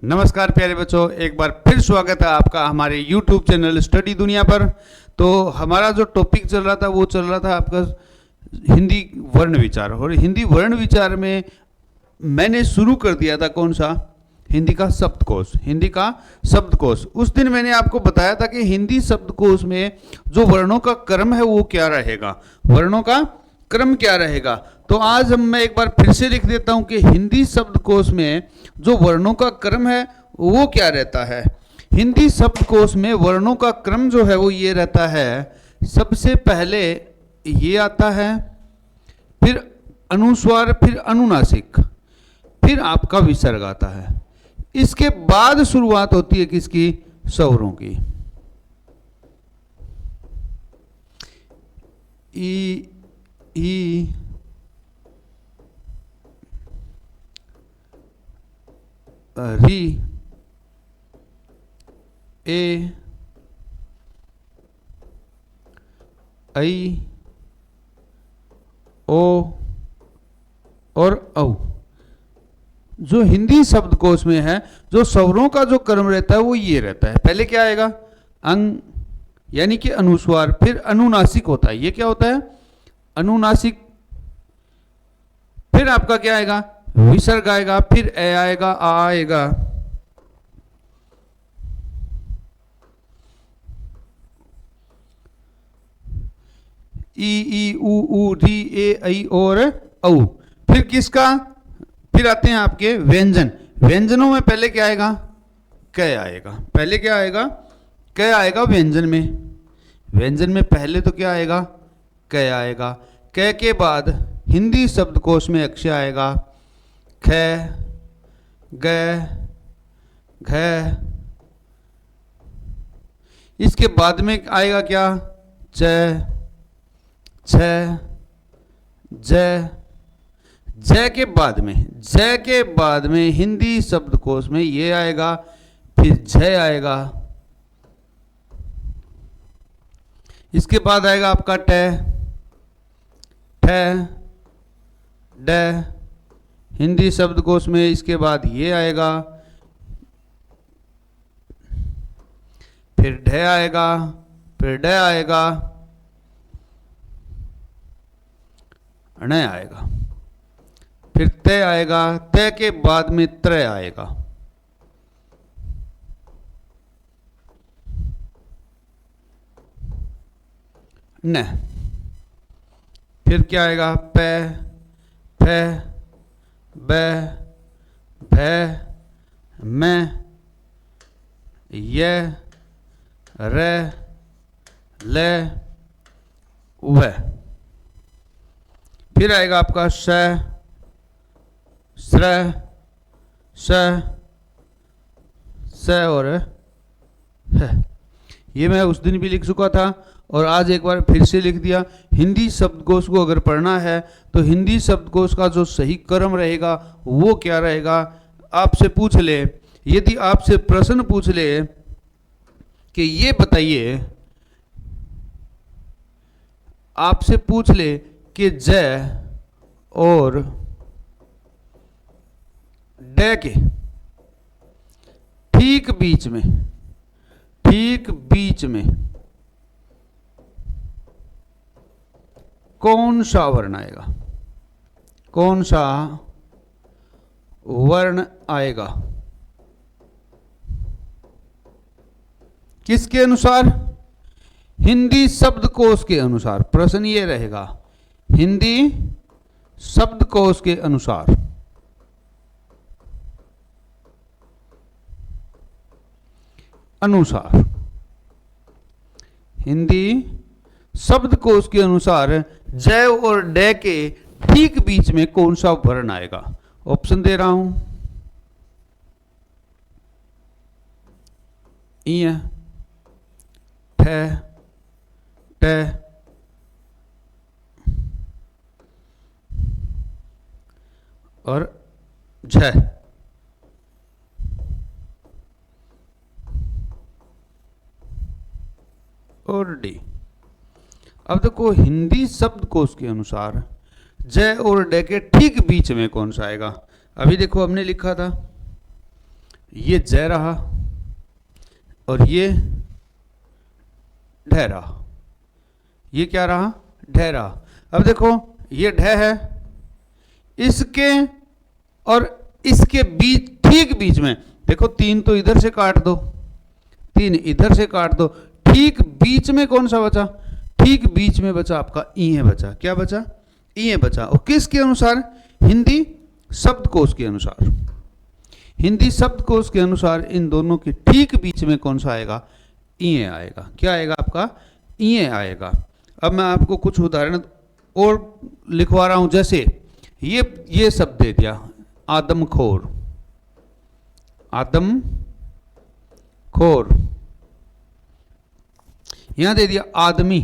नमस्कार प्यारे बच्चों, एक बार फिर स्वागत है आपका हमारे YouTube चैनल स्टडी दुनिया पर। तो हमारा जो टॉपिक चल रहा था वो चल रहा था आपका हिंदी वर्ण विचार। और हिंदी वर्ण विचार में मैंने शुरू कर दिया था कौन सा, हिंदी का शब्दकोश। हिंदी का शब्दकोश उस दिन मैंने आपको बताया था कि हिंदी शब्दकोश में जो वर्णों का क्रम है वो क्या रहेगा, वर्णों का क्रम क्या रहेगा। तो आज मैं एक बार फिर से लिख देता हूं कि हिंदी शब्दकोश में जो वर्णों का क्रम है वो क्या रहता है। हिंदी शब्दकोश में वर्णों का क्रम जो है वो ये रहता है, सबसे पहले ये आता है, फिर अनुस्वार, फिर अनुनासिक, फिर आपका विसर्ग आता है। इसके बाद शुरुआत होती है किसकी, स्वरों की। ई ई री ए ऐ ओ और औ। जो हिंदी शब्दकोश में है, जो स्वरों का जो क्रम रहता है वो ये रहता है। पहले क्या आएगा, अंग यानी कि अनुस्वार, फिर अनुनासिक होता है। ये क्या होता है, अनुनासिक। फिर आपका क्या आएगा, विसर्ग आएगा, फिर ए आएगा, आ आएगा, ई ऊ री ए ऐ और औ। फिर किसका, फिर आते हैं आपके व्यंजन। व्यंजनों में पहले क्या आएगा, क आएगा। पहले क्या आएगा, क आएगा व्यंजन में। व्यंजन में पहले तो क्या आएगा, क आएगा। क के बाद हिंदी शब्दकोश में अक्षर आएगा, ख, ग, घ। इसके बाद में आएगा क्या, च, छ, ज। ज के बाद में हिंदी शब्दकोश में ये आएगा, फिर झ आएगा। इसके बाद आएगा आपका ट, ठ, ड हिंदी शब्दकोश में। इसके बाद ये आएगा, फिर ढ आएगा, फिर ड आएगा, ण आएगा, फिर त आएगा। त के बाद में त्र आएगा। न, फिर क्या आएगा, प, फ, ब, भ, म, य, र, ल, व। फिर आएगा आपका स, स्र, स, स और ह। ये मैं उस दिन भी लिख चुका था और आज एक बार फिर से लिख दिया। हिंदी शब्दकोश को अगर पढ़ना है तो हिंदी शब्दकोश का जो सही क्रम रहेगा वो क्या रहेगा, आपसे पूछ ले, यदि आपसे प्रश्न पूछ ले कि ये बताइए, आपसे पूछ ले कि ज और ड के ठीक बीच में कौन सा वर्ण आएगा, कौन सा वर्ण आएगा, किसके अनुसार, हिंदी शब्दकोश के अनुसार। प्रश्न ये रहेगा, हिंदी शब्दकोश के अनुसार। हिंदी शब्दकोश के अनुसार ज और ड के ठीक बीच में कौन सा वर्ण आएगा। ऑप्शन दे रहा हूं, इ, ठ, ट, और झ। और डी। अब देखो हिंदी शब्दकोश के अनुसार ज और ड के ठीक बीच में कौन सा आएगा। अभी देखो हमने लिखा था ये जय रहा और ये ढह रहा। ये क्या रहा? ढह रहा। अब देखो ये ढह है, इसके और इसके बीच, ठीक बीच में देखो, 3 तो इधर से काट दो, 3 इधर से काट दो, ठीक बीच में कौन सा बचा? ठीक बीच में बचा आपका ई बचा। क्या बचा? ई बचा। और किसके अनुसार? हिंदी शब्दकोश के अनुसार। हिंदी शब्दकोश के अनुसार इन दोनों के ठीक बीच में कौन सा आएगा? ई आएगा। क्या आएगा आपका? ई आएगा। अब मैं आपको कुछ उदाहरण और लिखवा रहा हूं। जैसे ये शब्द दे दिया आदमखोर, आदमखोर। यहां दे दिया आदमी।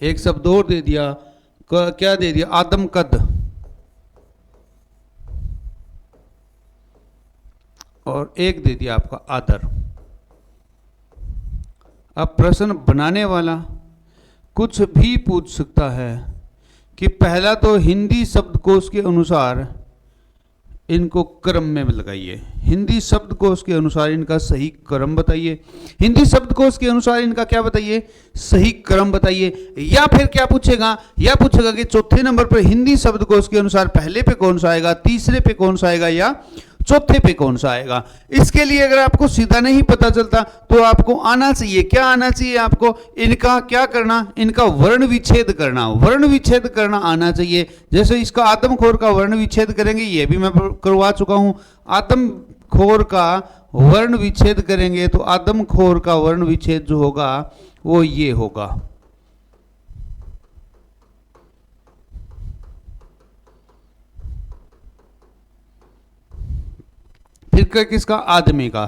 एक शब्द और दे दिया, क्या दे दिया? आदमकद। और एक दे दिया आपका आदर। अब प्रश्न बनाने वाला कुछ भी पूछ सकता है कि पहला तो हिंदी शब्दकोश के अनुसार इनको क्रम में लगाइए। हिंदी शब्दकोश के अनुसार इनका सही क्रम बताइए। हिंदी शब्दकोश के अनुसार इनका क्या बताइए? सही क्रम बताइए। या फिर क्या पूछेगा? या पूछेगा कि चौथे नंबर पर हिंदी शब्दकोश के अनुसार पहले पे कौन सा आएगा, तीसरे पे कौन सा आएगा, या चौथे पे कौन सा आएगा। इसके लिए अगर आपको सीधा नहीं पता चलता तो आपको आना चाहिए, क्या आना चाहिए आपको? इनका क्या करना? इनका वर्ण विच्छेद करना। वर्ण विच्छेद करना आना चाहिए। जैसे इसका आदमखोर का वर्ण विच्छेद करेंगे, ये भी मैं करवा चुका हूं। आदमखोर का वर्ण विच्छेद करेंगे तो आदमखोर का वर्ण विच्छेद जो होगा वो ये होगा। फिर किसका? आदमी का।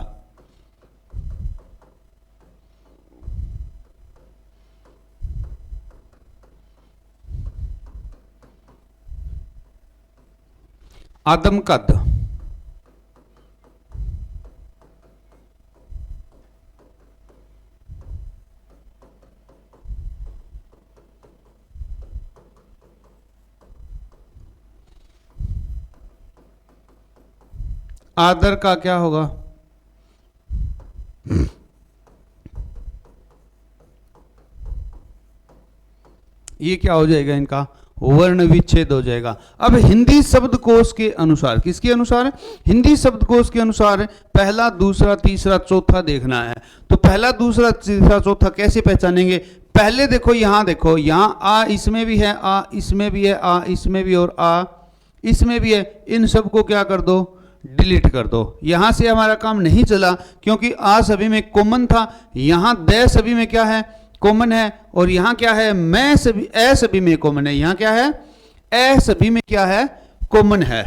आदमकद। आदर का क्या होगा? ये क्या हो जाएगा? इनका वर्ण विच्छेद हो जाएगा। अब हिंदी शब्दकोश के अनुसार, किसके अनुसार? हिंदी शब्दकोश के अनुसार पहला, दूसरा, तीसरा, चौथा देखना है। तो पहला, दूसरा, तीसरा, चौथा कैसे पहचानेंगे? पहले देखो, यहां आ इसमें भी है, आ इसमें भी है, आ इसमें भी, और आ इसमें भी है। इन सबको क्या कर दो? डिलीट कर दो। यहां से हमारा काम नहीं चला क्योंकि आ सभी में कॉमन था। यहां दे सभी में क्या है? कॉमन है। और यहां क्या है? मैं सभी, ए सभी में कॉमन है। यहां क्या है? ए सभी में क्या है? कॉमन है।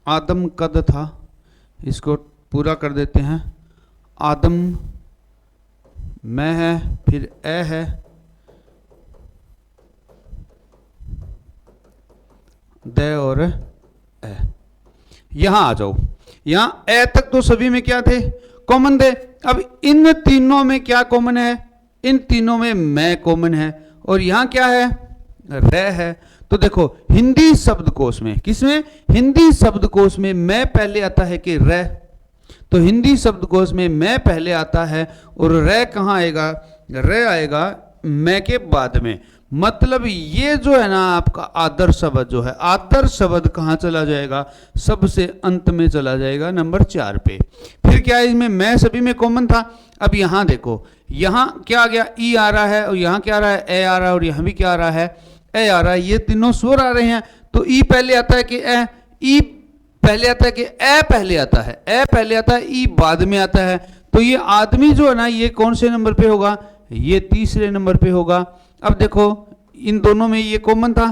आदम कद था, इसको पूरा कर देते हैं। आदम मैं है, फिर ए है, दे और ए। यहां आ जाओ। यहां ए तक तो सभी में क्या थे? कॉमन थे। अब इन तीनों में क्या कॉमन है? इन तीनों में मैं कॉमन है। और यहां क्या है? रे है। तो देखो हिंदी शब्दकोश में, किसमें? हिंदी शब्दकोश में मैं पहले आता है कि रे। तो हिंदी शब्दकोश में मैं पहले आता है और रे कहां आएगा? रे आएगा मैं के बाद में। मतलब ये जो है ना आपका आदर शब्द जो है, आदर शब्द कहां चला जाएगा? सबसे अंत में चला जाएगा, नंबर 4 पे। फिर क्या है? इसमें मैं सभी में कॉमन था। अब यहां देखो, यहां क्या आ गया? ई आ रहा है, और यहां क्या आ रहा है? ए आ रहा है, और यहां भी क्या आ रहा है? ए आ रहा है। ये तीनों स्वर आ रहे हैं। तो ई पहले आता है कि ए? ई पहले आता है कि ए पहले आता है? ए पहले आता है, ई बाद में आता है। तो ये आदमी जो है ना, ये कौन से नंबर पे होगा? ये तीसरे नंबर पे होगा। अब देखो इन दोनों में ये कॉमन था,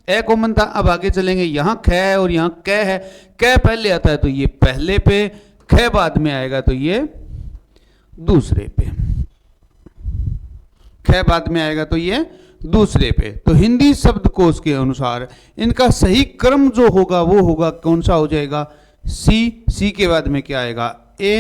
ए कॉमन था। अब आगे चलेंगे, यहां ख है और यहां क है। क पहले आता है तो ये पहले पे, ख बाद में आएगा तो ये दूसरे पे, ख बाद में आएगा तो ये दूसरे पे। तो हिंदी शब्दकोश के अनुसार इनका सही क्रम जो होगा वो होगा, कौन सा हो जाएगा? सी। सी के बाद में क्या आएगा? ए।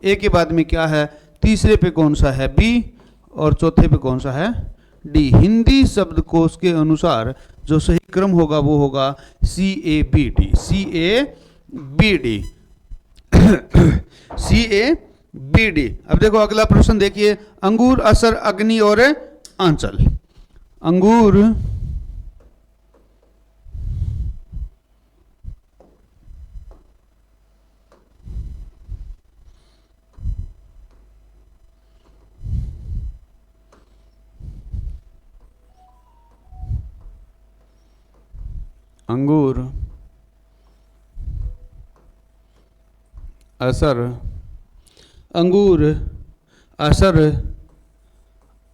ए के बाद में क्या है? तीसरे पे कौन सा है? बी। और चौथे पे कौन सा है, डी। हिंदी शब्दकोश के अनुसार जो सही क्रम होगा वो होगा CABD, CABD, CABD। अब देखो अगला प्रश्न देखिए, अंगूर, असर, अग्नि और आंचल। अंगूर, अंगूर, असर, अंगूर, असर,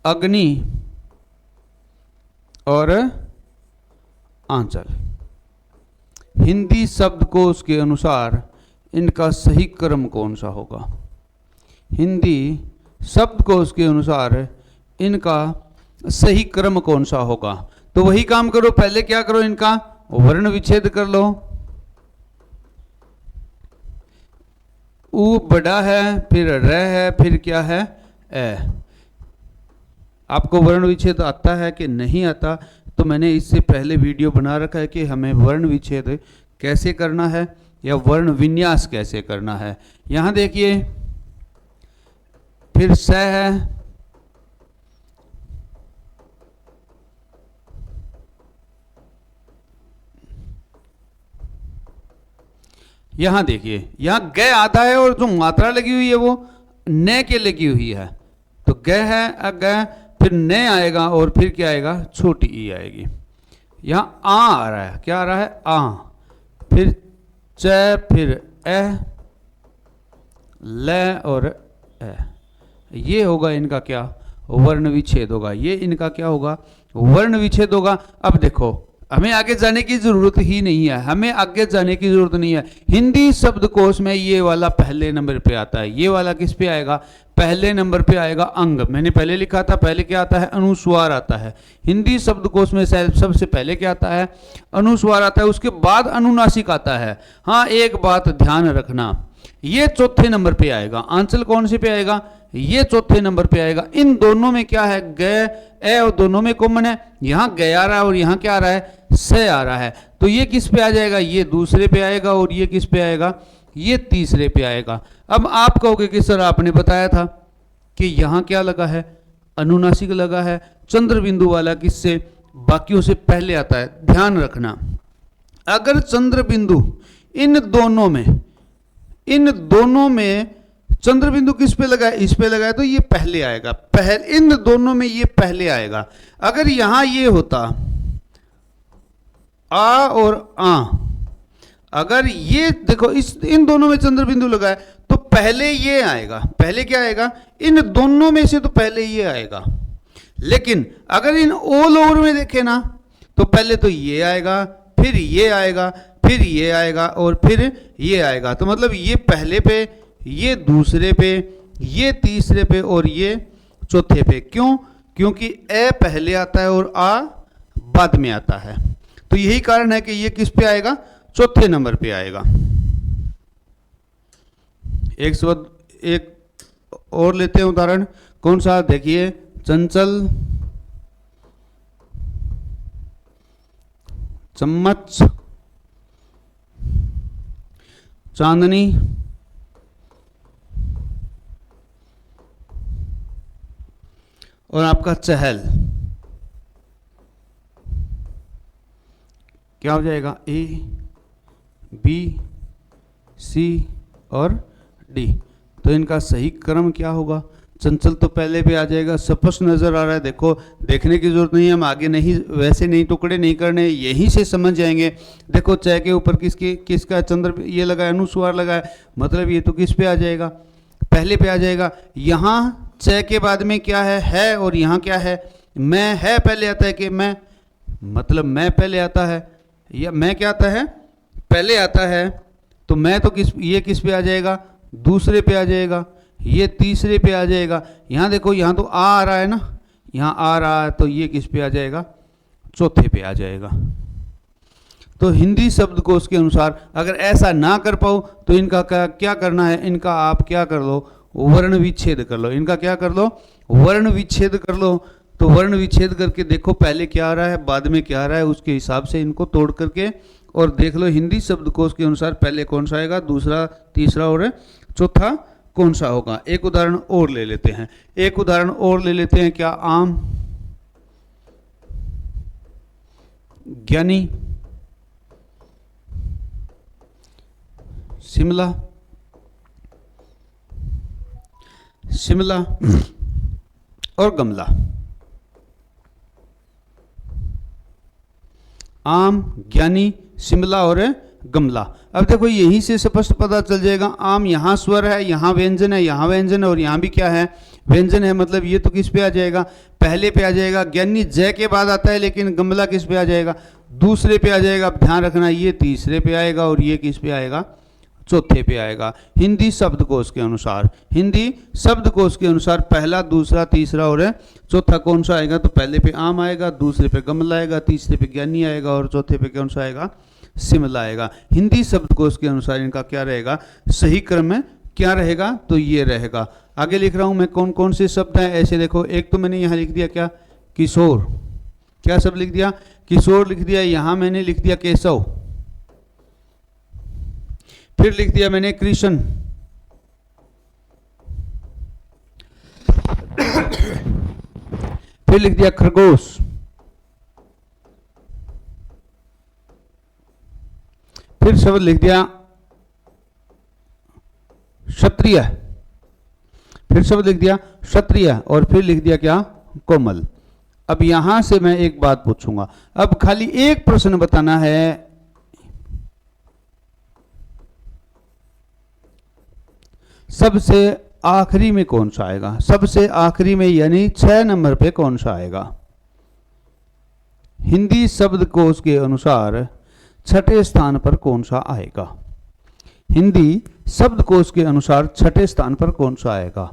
अग्नि और आंचल। हिंदी शब्दकोश के अनुसार इनका सही क्रम कौन सा होगा? हिंदी शब्दकोश के अनुसार इनका सही क्रम कौन सा होगा? तो वही काम करो, पहले क्या करो, इनका वर्ण विच्छेद कर लो। उ बड़ा है, फिर र है, फिर क्या है, ए। आपको वर्ण विच्छेद आता है कि नहीं आता? तो मैंने इससे पहले वीडियो बना रखा है कि हमें वर्ण विच्छेद कैसे करना है या वर्ण विन्यास कैसे करना है। यहां देखिए, फिर स है, यहां देखिए, यहां ग आता है और जो मात्रा लगी हुई है वो न के लगी हुई है। तो ग है, ग, फिर न आएगा और फिर क्या आएगा, छोटी ई आएगी। यहां आ रहा है, क्या आ रहा है, आ, फिर च, फिर ए, ल और ए। ये होगा इनका क्या, वर्ण विच्छेद होगा। ये इनका क्या होगा, वर्ण विच्छेद होगा। अब देखो, हमें आगे जाने की जरूरत ही नहीं है, हमें आगे जाने की जरूरत नहीं है। हिंदी शब्दकोश में ये वाला पहले नंबर पे आता है। ये वाला किस पे आएगा, पहले नंबर पे आएगा अंग। मैंने पहले लिखा था, पहले क्या आता है, अनुस्वार आता है। हिंदी शब्दकोश में सबसे पहले क्या आता है, अनुस्वार आता है, उसके बाद अनुनासिक आता है। हाँ, एक बात ध्यान रखना, ये चौथे नंबर पे आएगा। आंचल कौन से पे आएगा, ये चौथे नंबर पे आएगा। इन दोनों में क्या है, ग, ए, और दोनों में कॉमन है। यहां ग आ रहा है और यहां क्या आ रहा है, स आ रहा है। तो ये किस पे आ जाएगा, ये दूसरे पे आएगा, और ये किस पे आएगा, ये तीसरे पे आएगा। अब आप कहोगे कि सर आपने बताया था कि यहां क्या लगा है, अनुनासिक लगा है। चंद्र बिंदु वाला किससे, बाकियों से पहले आता है। ध्यान रखना, अगर चंद्र बिंदु इन दोनों में चंद्र बिंदु किस पे लगा है, इस पे लगा है, तो ये पहले आएगा। इन दोनों में ये पहले आएगा। अगर यहां ये होता आ और आ, अगर ये देखो इन दोनों में चंद्र बिंदु लगा है तो पहले ये आएगा। पहले क्या आएगा, इन दोनों में से तो पहले ये आएगा। लेकिन अगर इन ऑल ओवर में देखें ना, तो पहले तो ये आएगा, फिर ये आएगा, फिर ये आएगा और फिर ये आएगा। तो मतलब ये पहले पे, ये दूसरे पे, ये तीसरे पे और ये चौथे पे। क्यों, क्योंकि ए पहले आता है और आ बाद में आता है। तो यही कारण है कि ये किस पे आएगा, चौथे नंबर पे आएगा। एक और लेते हैं उदाहरण, कौन सा, देखिए, चंचल, चम्मच, चांदनी, और आपका चहल। क्या हो जाएगा, ए, बी, सी और डी। तो इनका सही क्रम क्या होगा, चंचल तो पहले पे आ जाएगा। स्पष्ट नजर आ रहा है, देखो, देखने की जरूरत नहीं है, हम आगे नहीं, वैसे नहीं टुकड़े नहीं करने, यहीं से समझ जाएंगे। देखो, च के ऊपर किसका चंद्र ये लगा है, अनुस्वार लगा है, मतलब ये तो किस पे आ जाएगा, पहले पे आ जाएगा। यहाँ च के बाद में क्या है, और यहाँ क्या है, मैं है, पहले आता है कि मैं, मतलब मैं पहले आता है, या मैं क्या आता है, पहले आता है। तो मैं तो ये किस पे आ जाएगा, दूसरे पे आ जाएगा, ये तीसरे पे आ जाएगा। यहाँ देखो, यहाँ तो आ रहा है ना, यहाँ आ रहा है, तो ये किस पे आ जाएगा, चौथे पे आ जाएगा। तो हिंदी शब्दकोश के अनुसार अगर ऐसा ना कर पाओ तो इनका क्या करना है, इनका आप क्या कर लो, वर्ण विच्छेद कर लो। इनका क्या कर लो? वर्ण विच्छेद कर लो। तो वर्ण विच्छेद करके देखो पहले क्या आ रहा है, बाद में क्या आ रहा है, उसके हिसाब से इनको तोड़ करके और देख लो हिंदी शब्दकोश के अनुसार पहले कौन सा आएगा, दूसरा, तीसरा और चौथा कौन सा होगा। एक उदाहरण और ले लेते हैं, एक उदाहरण और ले लेते हैं। क्या? आम, ज्ञानी, शिमला, शिमला और गमला। आम, ज्ञानी, शिमला और गमला। अब देखो यहीं से स्पष्ट पता चल जाएगा, आम यहाँ स्वर है, यहाँ व्यंजन है, यहाँ व्यंजन है और यहाँ भी क्या है, व्यंजन है। मतलब ये तो किस पे आ जाएगा, पहले पे आ जाएगा। ज्ञानी जय के बाद आता है, लेकिन गमला किस पे आ जाएगा, दूसरे पे आ जाएगा। अब ध्यान रखना ये तीसरे पे आएगा और ये किस पे आएगा, चौथे पे आएगा। हिंदी शब्दकोश के अनुसार, हिंदी शब्दकोश के अनुसार पहला, दूसरा, तीसरा और चौथा कौन सा आएगा, तो पहले पे आम आएगा, दूसरे पे गमला आएगा, तीसरे पे ज्ञानी आएगा और चौथे पे कौन सा आएगा, शिमला आएगा। हिंदी शब्दकोश के अनुसार इनका क्या रहेगा, सही क्रम में क्या रहेगा, तो ये रहेगा। आगे लिख रहा हूं मैं कौन कौन से शब्द हैं ऐसे। देखो एक तो मैंने यहाँ लिख दिया क्या, किशोर, क्या शब्द लिख दिया, किशोर लिख दिया। यहाँ मैंने लिख दिया केशव, फिर लिख दिया मैंने कृष्ण, फिर लिख दिया खरगोश, फिर शब्द लिख दिया क्षत्रिय, फिर शब्द लिख दिया क्षत्रिय और फिर लिख दिया क्या, कोमल। अब यहां से मैं एक बात पूछूंगा, अब खाली एक प्रश्न बताना है, सबसे आखिरी में कौन सा आएगा, सबसे आखिरी में यानी 6 नंबर पे कौन सा आएगा। हिंदी शब्दकोश के अनुसार छठे स्थान पर कौन सा आएगा, हिंदी शब्दकोश के अनुसार छठे स्थान पर कौन सा आएगा,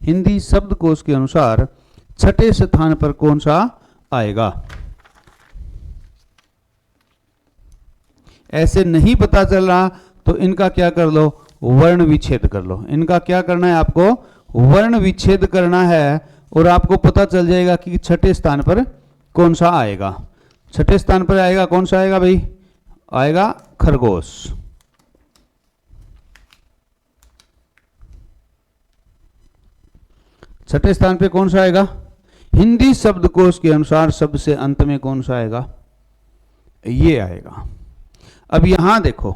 हिंदी शब्दकोश के अनुसार छठे स्थान पर कौन सा आएगा। ऐसे नहीं पता चल रहा तो इनका क्या कर लो, वर्ण विच्छेद कर लो। इनका क्या करना है, आपको वर्ण विच्छेद करना है और आपको पता चल जाएगा कि छठे स्थान पर कौन सा आएगा। छठे स्थान पर आएगा कौन सा आएगा भाई, आएगा खरगोश। छठे स्थान पे कौन सा आएगा, हिंदी शब्दकोश के अनुसार सबसे अंत में कौन सा आएगा, ये आएगा। अब यहां देखो,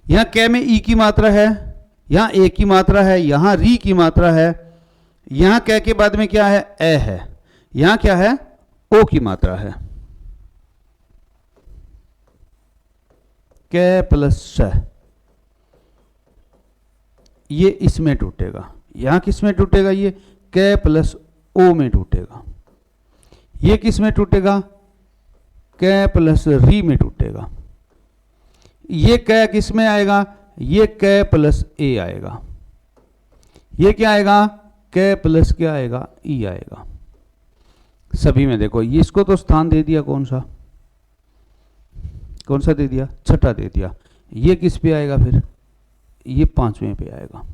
यहां कै में ई की मात्रा है, यहां ए की मात्रा है, यहां री की मात्रा है, यहां कै के बाद में क्या है, ए है, यहां क्या है, ओ की मात्रा है। कै प्लस स, ये इसमें टूटेगा, यहां किस में टूटेगा, ये कै प्लस ओ में टूटेगा। ये किस में टूटेगा, कै प्लस री में टूटेगा। ये कै किस में आएगा, ये कै प्लस ए आएगा। ये क्या आएगा, कै प्लस क्या आएगा, ई आएगा। सभी में देखो, ये इसको तो स्थान दे दिया, कौन सा, कौन सा दे दिया, छठा दे दिया। ये किस पे आएगा फिर, ये 5वें पे आएगा।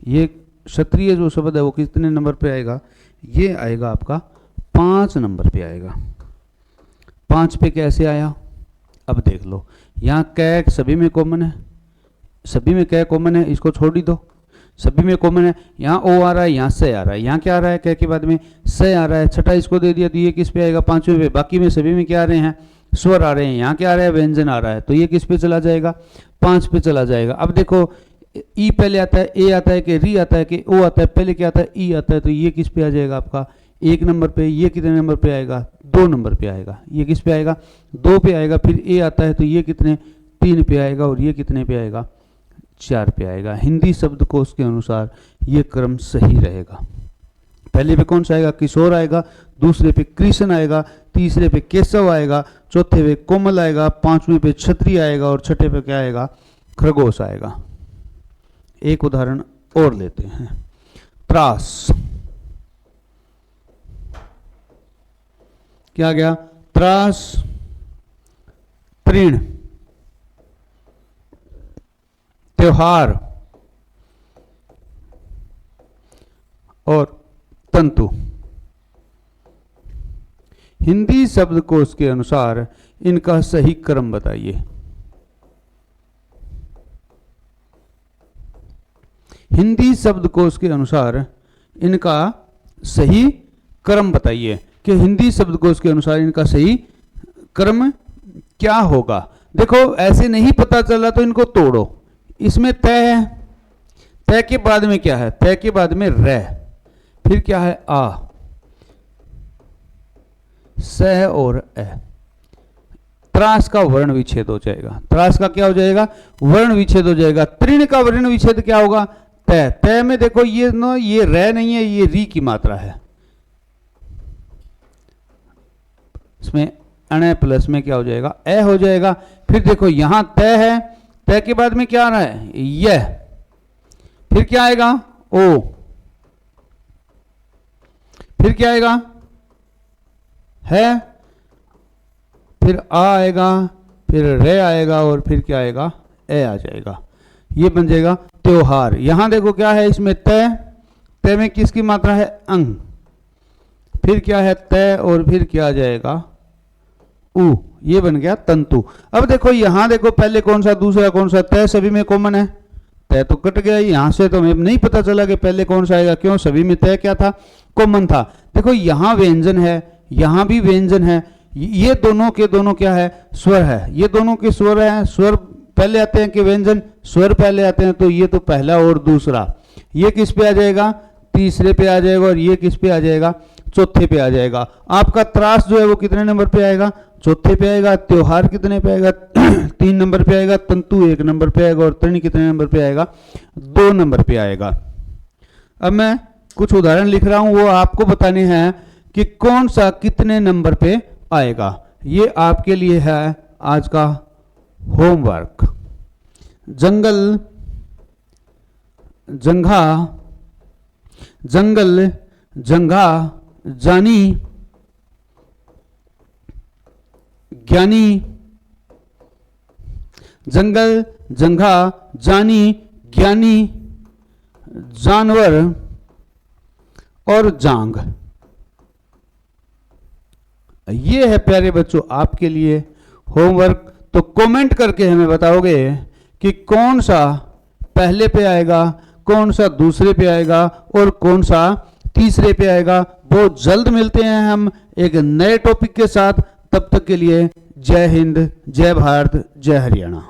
ये क्षत्रिय जो शब्द है वो कितने नंबर पे आएगा, ये आएगा आपका 5 नंबर पे आएगा। 5 पे कैसे आया, अब देख लो, यहाँ कै सभी में कॉमन है, सभी में कै कॉमन है, इसको छोड़ ही दो, सभी में कॉमन है। यहाँ ओ आ रहा है, यहाँ से आ रहा है, यहाँ क्या आ रहा है, कै के बाद में से आ रहा है, छठा इसको दे दिया तो ये किस पे आएगा, 5वें पे। बाकी में सभी में क्या आ रहे हैं, स्वर आ रहे हैं, यहाँ क्या आ रहा है, व्यंजन आ रहा है, तो ये किस पे चला जाएगा, 5 पे चला जाएगा। अब देखो ई पहले आता है, ए आता है कि री आता है कि ओ आता है, पहले क्या आता है, ई आता है, तो ये किस पे आ जाएगा आपका 1 नंबर पे। ये कितने नंबर पे आएगा, 2 नंबर पे आएगा। ये किस पे आएगा, 2 पे आएगा। फिर ए आता है तो ये कितने, 3 पे आएगा और ये कितने पे आएगा, 4 पे आएगा। हिंदी शब्दकोश के अनुसार ये क्रम सही रहेगा। पहले पे कौन सा आएगा, किशोर आएगा, दूसरे पे कृष्ण आएगा, तीसरे पे केशव आएगा, चौथे पे कोमल आएगा, 5वें पे क्षत्रिय आएगा और छठे पे क्या आएगा, खरगोश आएगा। एक उदाहरण और लेते हैं, त्रास, क्या गया, त्रास, तृण, त्योहार और तंतु। हिंदी शब्दकोश के अनुसार इनका सही क्रम बताइए। हिंदी शब्दकोश के अनुसार इनका सही क्रम बताइए कि हिंदी शब्दकोश के अनुसार इनका सही क्रम क्या होगा। देखो ऐसे नहीं पता चला तो इनको तोड़ो। इसमें तय है, तय के बाद में क्या है, तय के बाद में रे, फिर क्या है आ, सह और ए। त्रास का वर्ण विच्छेद हो जाएगा। त्रास का क्या हो जाएगा, वर्ण विच्छेद हो जाएगा। तृण का वर्ण विच्छेद क्या होगा, तय। तय में देखो ये न, ये रे नहीं है, ये री की मात्रा है। इसमें अण प्लस में क्या हो जाएगा, ए हो जाएगा। फिर देखो यहां तय है, तय के बाद में क्या आ रहा है, यह, फिर क्या आएगा ओ, फिर क्या आएगा है, फिर आ आएगा, फिर रे आएगा और फिर क्या आएगा, ए आ जाएगा। ये बन जाएगा त्योहार। यहां देखो क्या है, इसमें तय, तय में किसकी मात्रा है, अंग, फिर क्या है तय और फिर क्या आ जाएगा उ, ये बन गया तंतु। अब देखो यहां देखो पहले कौन सा दूसरा कौन सा, तय सभी में कॉमन है, तय तो कट गया। यहां से तो हमें नहीं पता चला कि पहले कौन सा आएगा, क्यों, सभी में तय क्या था, कॉमन था। देखो यहां व्यंजन है, यहां भी व्यंजन है, ये दोनों के दोनों क्या है, स्वर है, ये दोनों के स्वर है। स्वर पहले आते हैं कि व्यंजन स्वर पहले आते हैं, तो ये तो पहला और दूसरा, ये किस पे आ जाएगा, तीसरे पे आ जाएगा, और ये किस पे आ जाएगा, चौथे पे आ जाएगा। आपका त्रास जो है वो कितने नंबर पे आएगा, चौथे पे आएगा। त्योहार कितने पे आएगा 3 नंबर पे आएगा। तंतु 1 नंबर पे आएगा। और तृण कितने नंबर पे आएगा, 2 नंबर पे आएगा। अब मैं कुछ उदाहरण लिख रहा हूं, वो आपको बताने हैं कि कौन सा कितने नंबर पे आएगा। ये आपके लिए है आज का होमवर्क। जंगल, जंघा, जंगल, जंघा, जानी, ज्ञानी। जंगल, जंघा, जानी, ज्ञानी, जानवर और जांग। ये है प्यारे बच्चों आपके लिए होमवर्क। तो कमेंट करके हमें बताओगे कि कौन सा पहले पे आएगा, कौन सा दूसरे पे आएगा और कौन सा तीसरे पे आएगा। बहुत जल्द मिलते हैं हम एक नए टॉपिक के साथ। तब तक के लिए जय हिंद, जय भारत, जय हरियाणा।